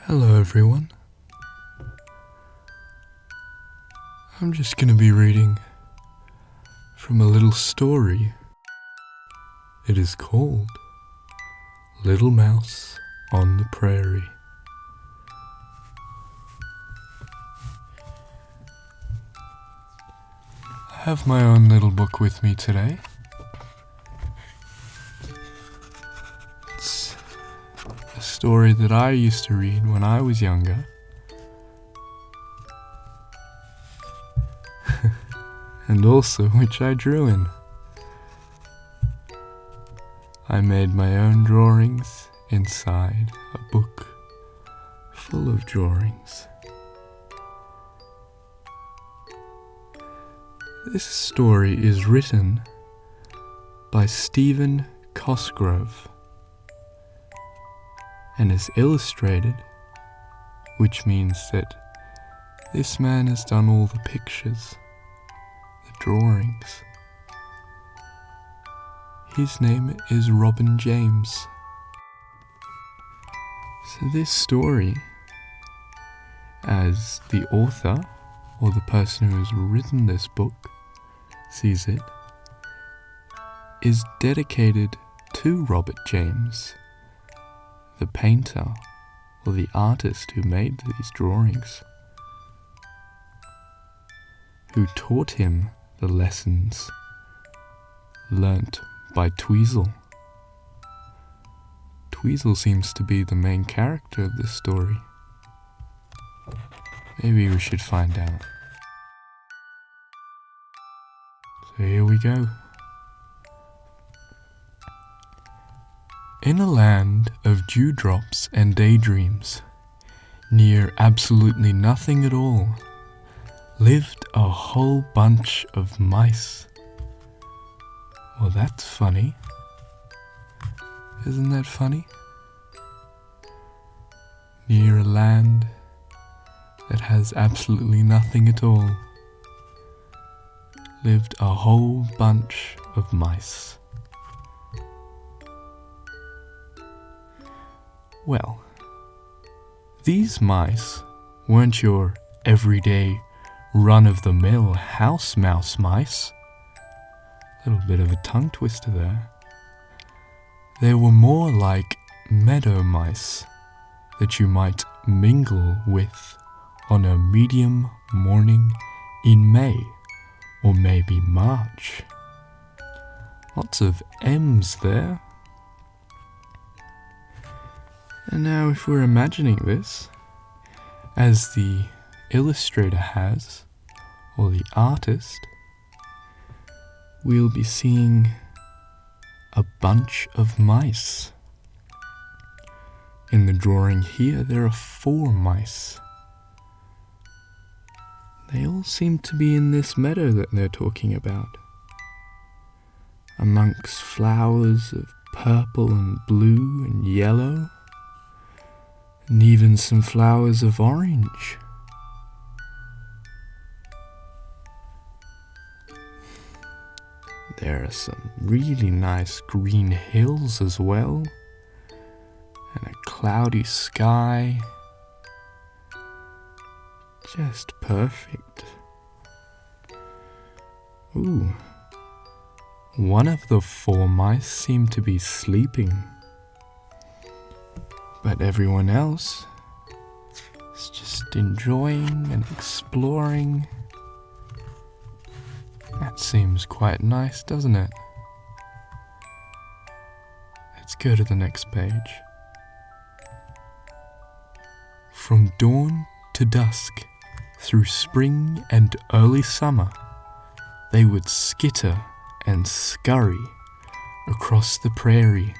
Hello everyone. I'm just going to be reading from a little story. It is called Little Mouse on the Prairie. I have my own little book with me today. It's a story that I used to read when I was younger. And also which I drew in. I made my own drawings inside a book full of drawings. This story is written by Stephen Cosgrove and is illustrated, which means that this man has done all the pictures, the drawings. His name is Robin James. So this story, as the author or the person who has written this book sees it, is dedicated to Robert James, the painter or the artist who made these drawings, who taught him the lessons learnt by Tweezle. Tweezle seems to be the main character of this story. Maybe we should find out. So here we go. In a land of dewdrops and daydreams, near absolutely nothing at all, lived a whole bunch of mice. Well, that's funny. Isn't that funny? Near a land that has absolutely nothing at all, lived a whole bunch of mice. Well, these mice weren't your everyday run-of-the-mill house mouse mice. A little bit of a tongue twister there. They were more like meadow mice that you might mingle with on a medium morning in May or maybe March. Lots of M's there. And now if we're imagining this, as the illustrator has, or the artist, we'll be seeing a bunch of mice. In the drawing here, there are 4 mice. They all seem to be in this meadow that they're talking about, amongst flowers of purple and blue and yellow, and even some flowers of orange. There are some really nice green hills as well, and a cloudy sky. Just perfect. Ooh, one of the 4 mice seemed to be sleeping, but everyone else is just enjoying and exploring. That seems quite nice, doesn't it? Let's go to the next page. From dawn to dusk, through spring and early summer, they would skitter and scurry across the prairie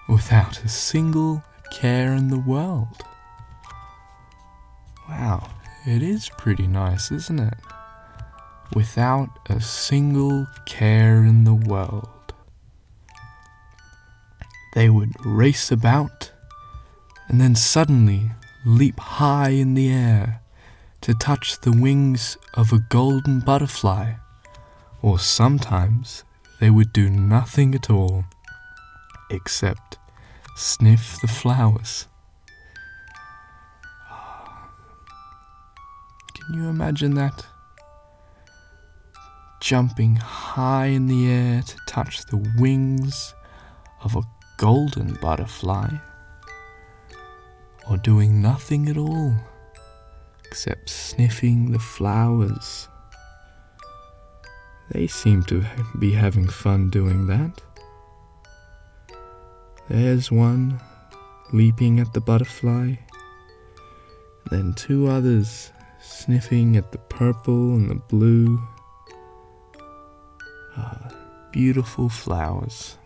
without a single care in the world. Wow, it is pretty nice, isn't it? Without a single care in the world. They would race about and then suddenly leap high in the air to touch the wings of a golden butterfly, or sometimes they would do nothing at all except sniff the flowers. Can you imagine that? Jumping high in the air to touch the wings of a golden butterfly, or doing nothing at all except sniffing the flowers. They seem to be having fun doing that. There's one leaping at the butterfly, then two others sniffing at the purple and the blue. Beautiful flowers.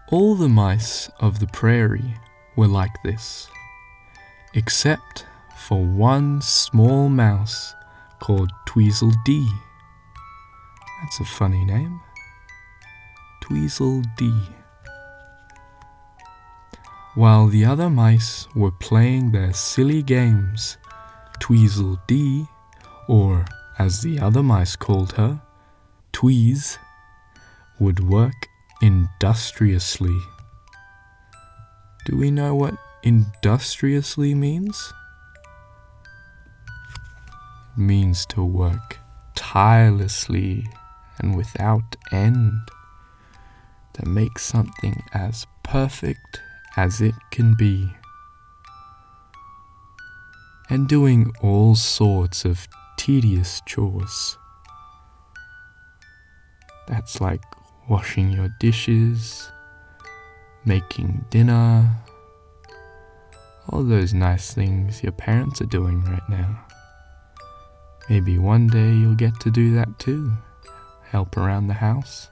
All the mice of the prairie were like this, except for one small mouse called Tweezledee. That's a funny name. Tweezledee. While the other mice were playing their silly games, Tweezledee, or as the other mice called her, Tweez, would work industriously. Do we know what industriously means? It means to work tirelessly and without end, to make something as perfect as it can be, and doing all sorts of tedious chores. That's like washing your dishes, making dinner, all those nice things your parents are doing right now. Maybe one day you'll get to do that too, help around the house.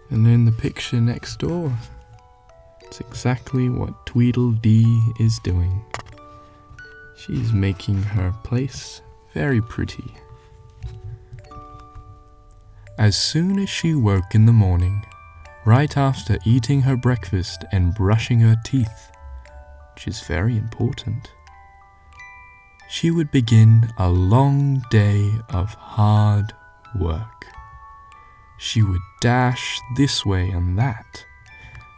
And in the picture next door, it's exactly what Tweedledee is doing. She's making her place very pretty. As soon as she woke in the morning, right after eating her breakfast and brushing her teeth, which is very important, she would begin a long day of hard work. She would dash this way and that,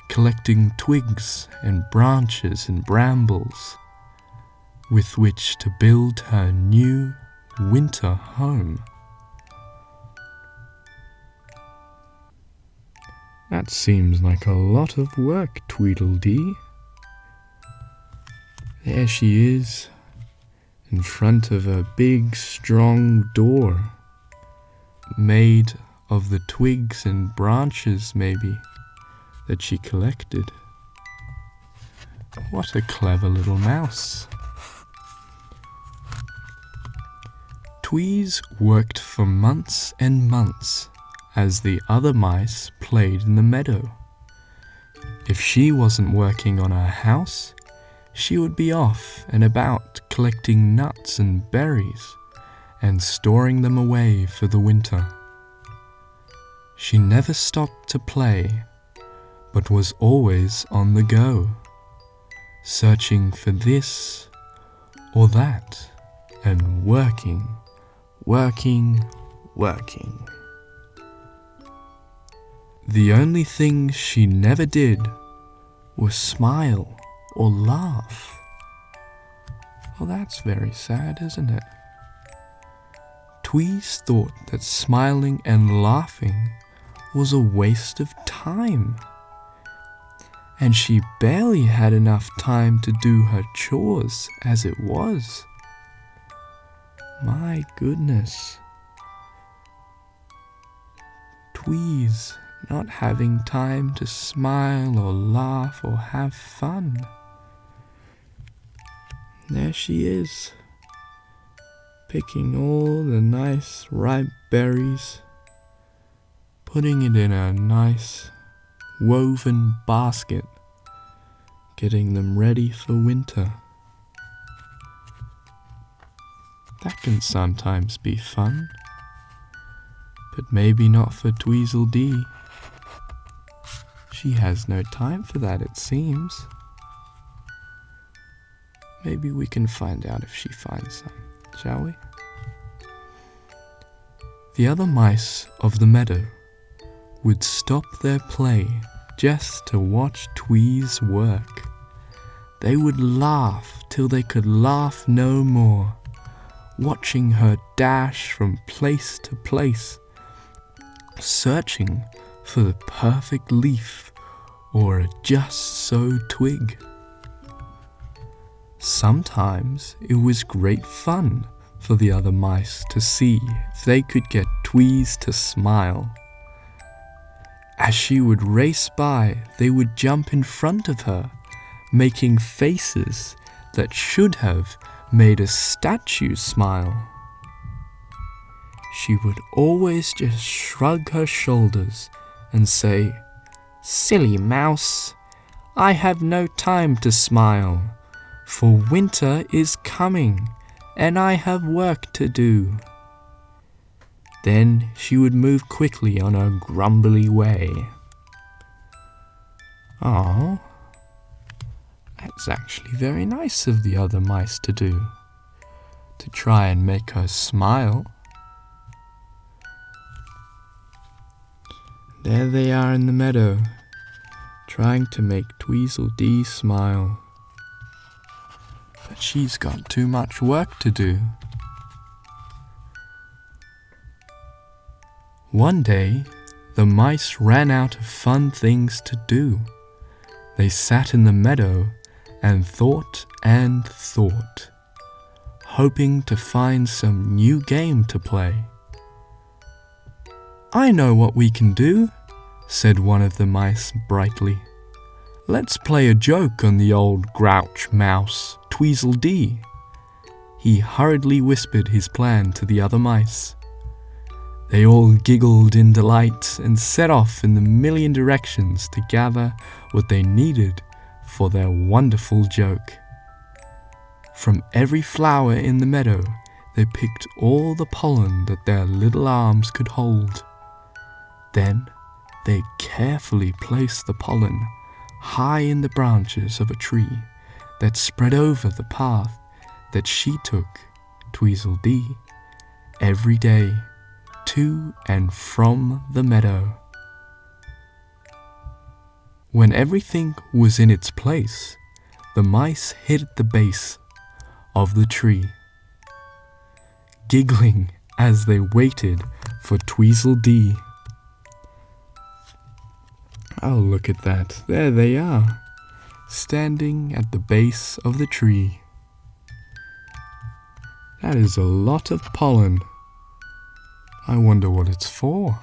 collecting twigs and branches and brambles with which to build her new winter home. That seems like a lot of work, Tweedledee. There she is, in front of a big, strong door, made of the twigs and branches, maybe, that she collected. What a clever little mouse. Tweez worked for months and months as the other mice played in the meadow. If she wasn't working on her house, she would be off and about collecting nuts and berries and storing them away for the winter. She never stopped to play, but was always on the go, searching for this or that, and working. The only thing she never did was smile or laugh. Well, that's very sad, isn't it? Tweez thought that smiling and laughing was a waste of time, and she barely had enough time to do her chores as it was. My goodness. Tweez not having time to smile or laugh or have fun. There she is, picking all the nice ripe berries, putting it in a nice woven basket, getting them ready for winter. That can sometimes be fun, but maybe not for Tweezledee. She has no time for that, it seems. Maybe we can find out if she finds some, shall we? The other mice of the meadow would stop their play just to watch Twee's work. They would laugh till they could laugh no more, watching her dash from place to place, searching for the perfect leaf or a just-so twig. Sometimes it was great fun for the other mice to see if they could get Tweez to smile. As she would race by, they would jump in front of her, making faces that should have made a statue smile. She would always just shrug her shoulders and say, "Silly mouse, I have no time to smile, for winter is coming and I have work to do." Then she would move quickly on her grumbly way. "Oh, that's actually very nice of the other mice to do, to try and make her smile." There they are in the meadow, trying to make Tweezledee smile. But she's got too much work to do. One day, the mice ran out of fun things to do. They sat in the meadow and thought, hoping to find some new game to play. "I know what we can do," said one of the mice brightly. "Let's play a joke on the old grouch mouse, Tweezledee." He hurriedly whispered his plan to the other mice. They all giggled in delight and set off in the million directions to gather what they needed for their wonderful joke. From every flower in the meadow, they picked all the pollen that their little arms could hold. Then they carefully placed the pollen high in the branches of a tree that spread over the path that she took, Tweezledee, every day to and from the meadow. When everything was in its place, the mice hid at the base of the tree, giggling as they waited for Tweezledee. Oh, look at that. There they are, standing at the base of the tree. That is a lot of pollen. I wonder what it's for.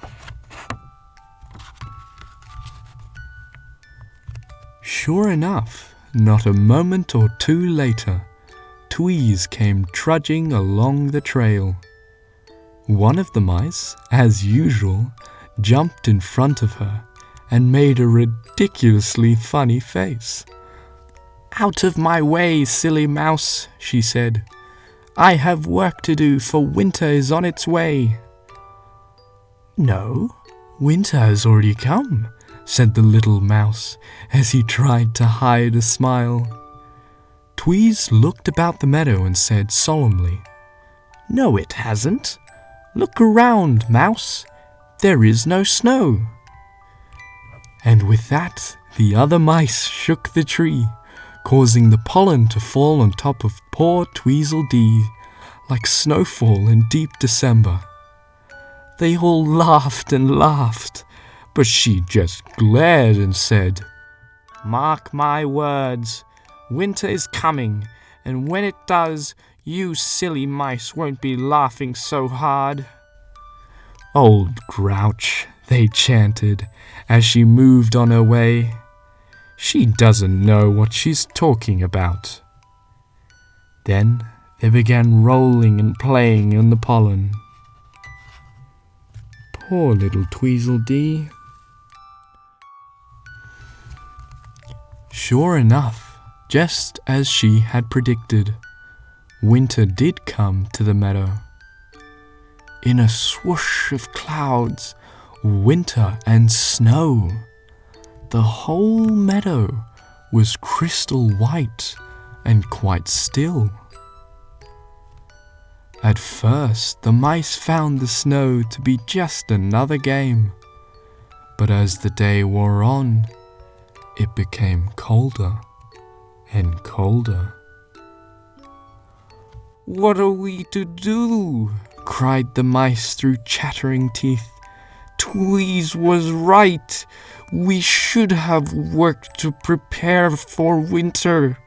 Sure enough, not a moment or two later, Tweez came trudging along the trail. One of the mice, as usual, jumped in front of her and made a ridiculously funny face. "Out of my way, silly mouse," she said. "I have work to do, for winter is on its way." "No, winter has already come," said the little mouse as he tried to hide a smile. Tweez looked about the meadow and said solemnly, "No, it hasn't. Look around, mouse. There is no snow." And with that, the other mice shook the tree, causing the pollen to fall on top of poor Tweezledee like snowfall in deep December. They all laughed and laughed, but she just glared and said, "Mark my words, winter is coming, and when it does, you silly mice won't be laughing so hard." "Old grouch," they chanted as she moved on her way. "She doesn't know what she's talking about." Then they began rolling and playing in the pollen. Poor little Tweezledee. Sure enough, just as she had predicted, winter did come to the meadow. In a swoosh of clouds, winter and snow. The whole meadow was crystal white and quite still. At first, the mice found the snow to be just another game, but as the day wore on, it became colder and colder. "What are we to do?" cried the mice through chattering teeth. "Tweez was right. We should have worked to prepare for winter.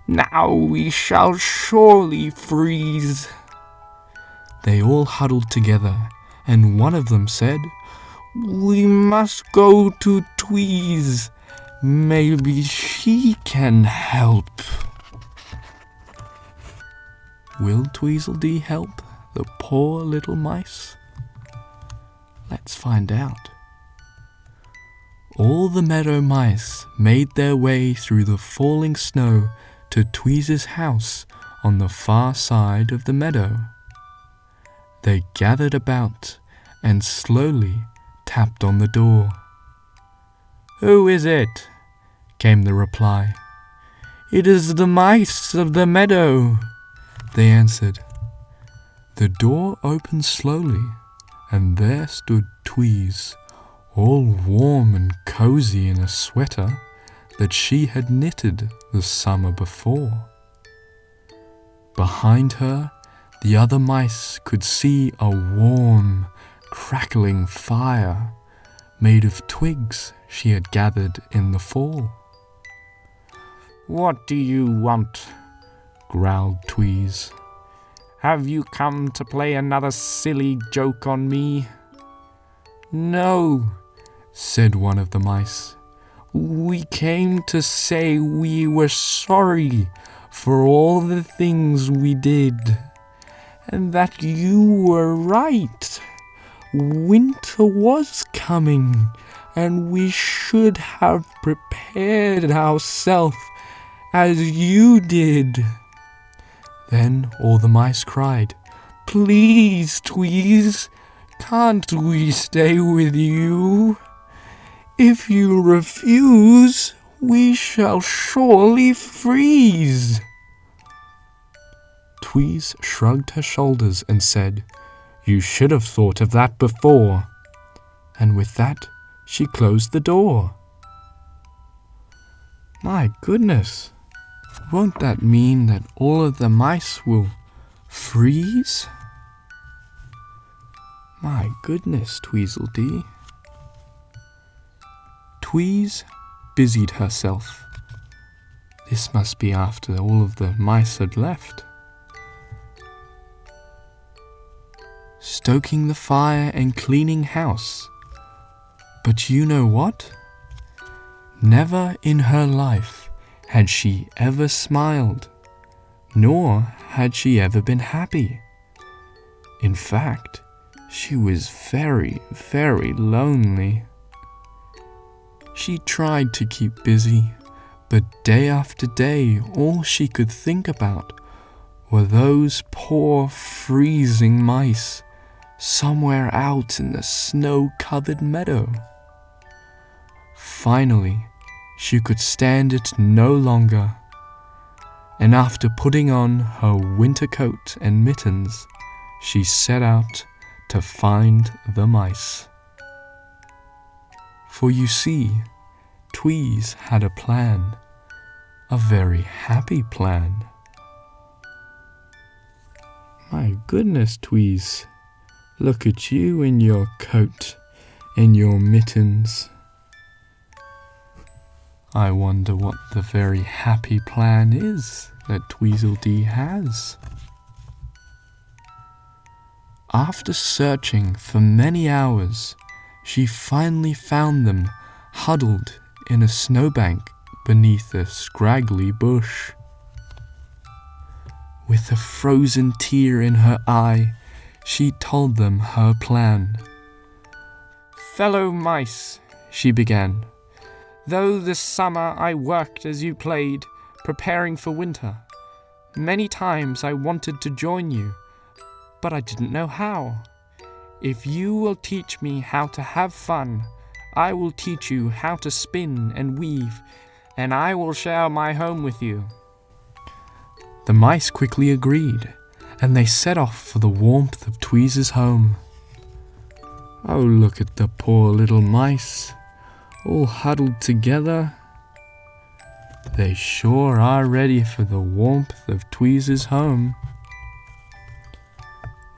Now we shall surely freeze." They all huddled together, and one of them said, "We must go to Tweez. Maybe she can help." Will Tweezledee help the poor little mice? Let's find out. All the meadow mice made their way through the falling snow to Tweez's house on the far side of the meadow. They gathered about and slowly tapped on the door. "Who is it?" came the reply. "It is the mice of the meadow," they answered. The door opened slowly, and there stood Tweez, all warm and cozy in a sweater that she had knitted the summer before. Behind her, the other mice could see a warm, crackling fire made of twigs she had gathered in the fall. "What do you want?" growled Tweez. "Have you come to play another silly joke on me?" "No," said one of the mice. "We came to say we were sorry for all the things we did, and that you were right. Winter was coming, and we should have prepared ourselves as you did." Then all the mice cried, "Please, Tweez, can't we stay with you? If you refuse, we shall surely freeze." Tweez shrugged her shoulders and said, "You should have thought of that before." And with that, she closed the door. My goodness, won't that mean that all of the mice will freeze? My goodness, Tweezledee. Tweez busied herself. This must be after all of the mice had left. Stoking the fire and cleaning house. But you know what? Never in her life had she ever smiled, nor had she ever been happy. In fact, she was very, very lonely. She tried to keep busy, but day after day all she could think about were those poor freezing mice somewhere out in the snow-covered meadow. Finally, she could stand it no longer, and after putting on her winter coat and mittens, she set out to find the mice. For you see, Tweez had a plan, a very happy plan. My goodness, Tweez, look at you in your coat and your mittens. I wonder what the very happy plan is that Tweezledee has. After searching for many hours, she finally found them huddled in a snowbank beneath a scraggly bush. With a frozen tear in her eye, she told them her plan. "Fellow mice," she began, "though this summer I worked as you played, preparing for winter. Many times I wanted to join you, but I didn't know how. If you will teach me how to have fun, I will teach you how to spin and weave, and I will share my home with you." The mice quickly agreed, and they set off for the warmth of Tweezer's home. Oh, look at the poor little mice, all huddled together. They sure are ready for the warmth of Tweezer's home.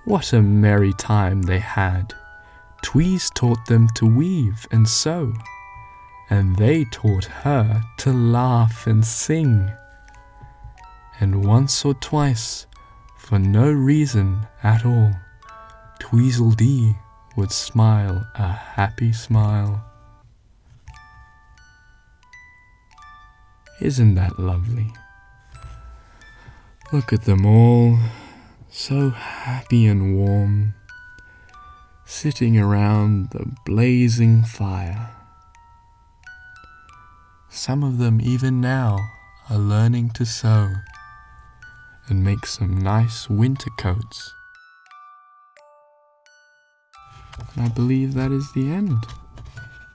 What a merry time they had. Tweez taught them to weave and sew, and they taught her to laugh and sing. And once or twice, for no reason at all, Tweezledee would smile a happy smile. Isn't that lovely? Look at them all, so happy and warm, sitting around the blazing fire. Some of them even now are learning to sew and make some nice winter coats. And I believe that is the end.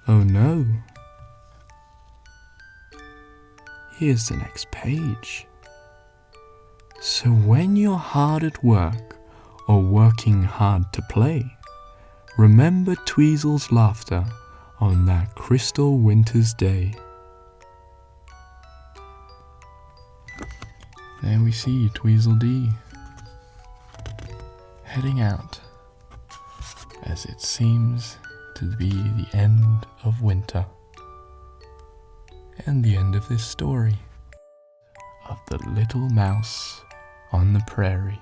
Oh no. Here's the next page. So when you're hard at work or working hard to play, remember Tweezle's laughter on that crystal winter's day. There we see Tweezledee heading out as it seems to be the end of winter and the end of this story of the little mouse on the prairie.